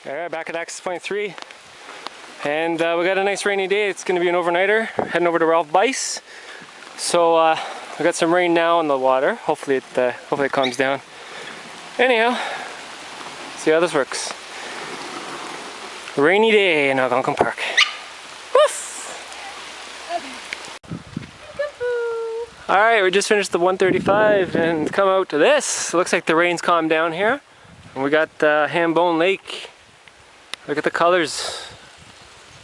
Alright, back at access point 3. And we got a nice rainy day. It's going to be an overnighter. Heading over to Ralph Bice. So we got some rain now in the water. Hopefully it calms down. Anyhow, see how this works. Rainy day in Algonquin Park. Alright, we just finished the 135 and come out to this. It looks like the rain's calmed down here. And we got Hambone Lake. Look at the colors.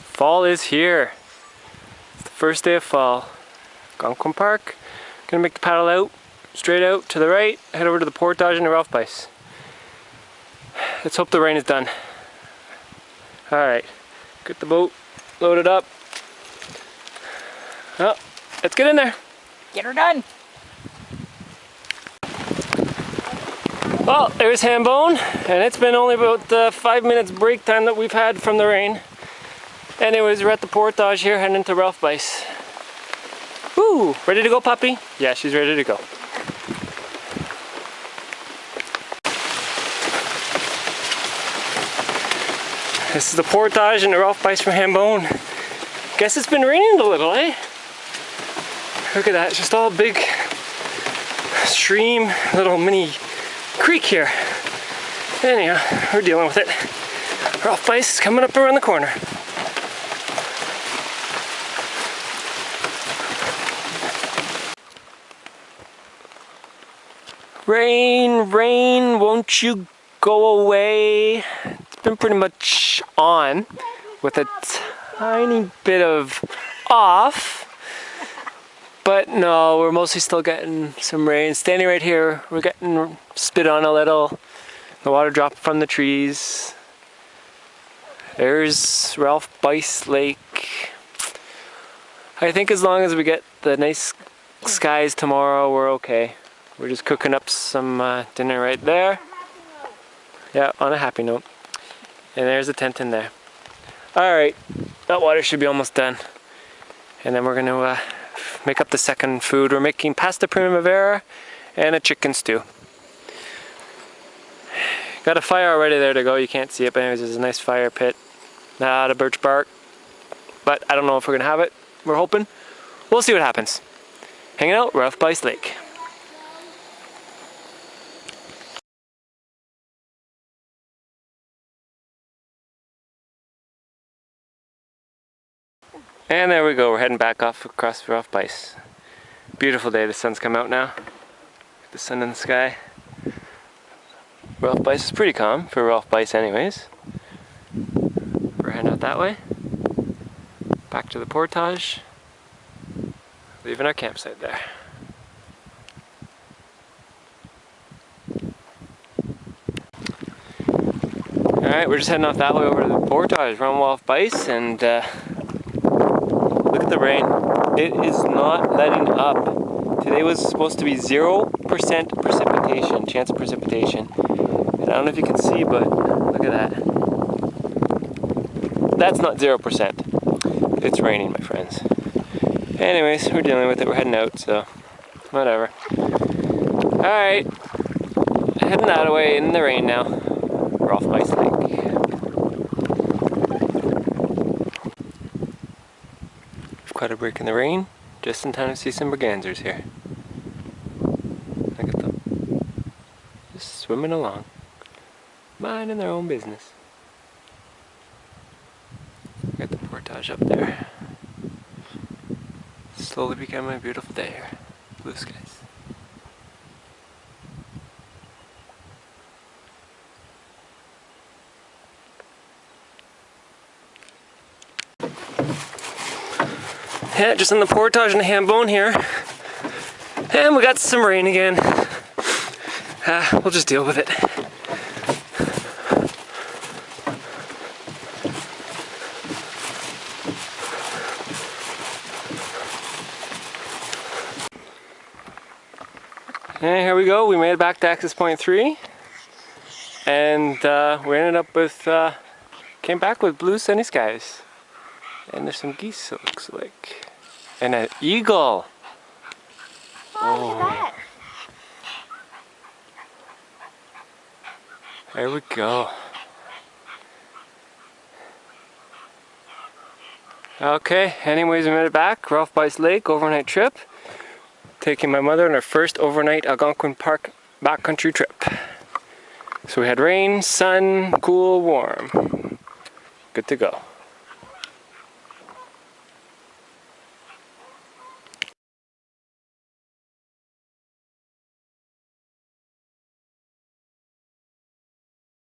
Fall is here. It's the first day of fall. Algonquin Park. Gonna make the paddle out, straight out to the right, head over to the portage and the Ralph Bice. Let's hope the rain is done. Alright, get the boat loaded up. Oh, let's get in there. Get her done. Well, there's Hambone, and it's been only about 5 minutes break time that we've had from the rain. Anyways, we're at the portage here, heading into Ralph Bice. Woo! Ready to go, puppy? Yeah, she's ready to go. This is the portage and the Ralph Bice from Hambone. Guess it's been raining a little, eh? Look at that, it's just all big stream, little mini creek here. Anyhow, we're dealing with it. Ralph Bice is coming up around the corner. Rain, rain, won't you go away? It's been pretty much on with a tiny bit of off. But no, we're mostly still getting some rain. Standing right here, we're getting spit on a little. The water dropped from the trees. There's Ralph Bice Lake. I think as long as we get the nice skies tomorrow, we're okay. We're just cooking up some dinner right there. Yeah, on a happy note. And there's a tent in there. Alright, that water should be almost done. And then we're going to make up the second food. We're making pasta primavera and a chicken stew. Got a fire already there to go. You can't see it, but anyways, there's a nice fire pit out of birch bark. But I don't know if we're gonna have it. We're hoping. We'll see what happens. Hanging out, Ralph Bice Lake. And there we go, we're heading back off across Ralph Bice. Beautiful day, the sun's come out now. The sun in the sky. Ralph Bice is pretty calm for Ralph Bice anyways. We're heading out that way. Back to the portage. Leaving our campsite there. Alright, we're just heading off that way over to the portage around Ralph Bice, and look at the rain. It is not letting up. Today was supposed to be 0% precipitation, chance of precipitation. And I don't know if you can see, but look at that. That's not 0%. It's raining, my friends. Anyways, we're dealing with it. We're heading out, so whatever. Alright. Heading that way in the rain now. Ralph Bice Lake. Quite a break in the rain, just in time to see some mergansers here. Look at them. Just swimming along. Minding their own business. Got the portage up there. Slowly becoming a beautiful day here. Blue skies. Yeah, just in the portage and the Hambone here. And we got some rain again. We'll just deal with it. And here we go, we made it back to access point 3. And we ended up with, came back with blue sunny skies. And there's some geese, it looks like. And an eagle. Oh, look at that. There we go. Okay, anyways, we made it back. Ralph Bice Lake, overnight trip. Taking my mother on our first overnight Algonquin Park backcountry trip. So we had rain, sun, cool, warm. Good to go.